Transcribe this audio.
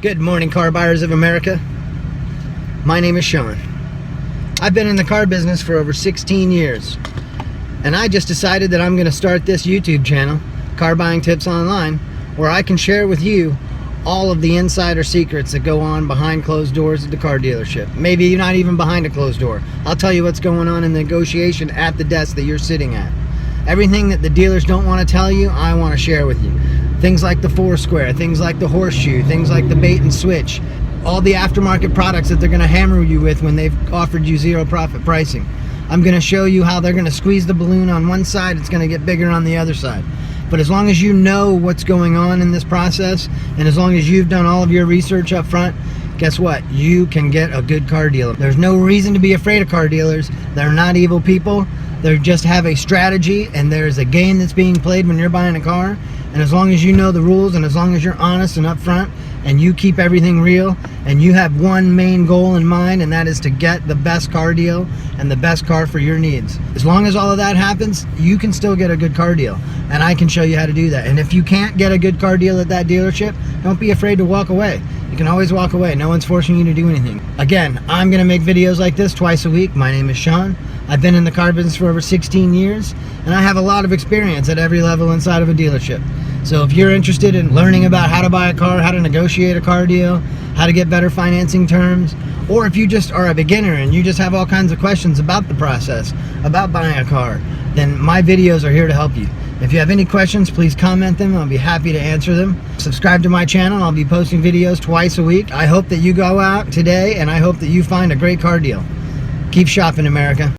Good morning, car buyers of America. My name is Sean. I've been in the car business for over 16 years, and I just decided that I'm going to start this YouTube channel, Car Buying Tips Online, where I can share with you all of the insider secrets that go on behind closed doors at the car dealership. Maybe you're not even behind a closed door. I'll tell you what's going on in the negotiation at the desk that you're sitting at. Everything that the dealers don't want to tell you, I want to share with you. Things like the Foursquare, things like the Horseshoe, things like the bait and switch, all the aftermarket products that they're going to hammer you with when they've offered you zero profit pricing. I'm going to show you how they're going to squeeze the balloon on one side, it's going to get bigger on the other side. But as long as you know what's going on in this process, and as long as you've done all of your research up front, guess what? You can get a good car deal. There's no reason to be afraid of car dealers. They're not evil people. They just have a strategy, and there's a game that's being played when you're buying a car. And as long as you know the rules, and as long as you're honest and upfront, and you keep everything real, and you have one main goal in mind, and that is to get the best car deal and the best car for your needs. As long as all of that happens, you can still get a good car deal, and I can show you how to do that. And if you can't get a good car deal at that dealership, don't be afraid to walk away. You can always walk away. No one's forcing you to do anything. Again, I'm going to make videos like this twice a week. My name is Sean. I've been in the car business for over 16 years, and I have a lot of experience at every level inside of a dealership. So if you're interested in learning about how to buy a car, how to negotiate a car deal, how to get better financing terms, or if you just are a beginner and you just have all kinds of questions about the process, about buying a car, then my videos are here to help you. If you have any questions, please comment them. I'll be happy to answer them. Subscribe to my channel. I'll be posting videos twice a week. I hope that you go out today, and I hope that you find a great car deal. Keep shopping, America.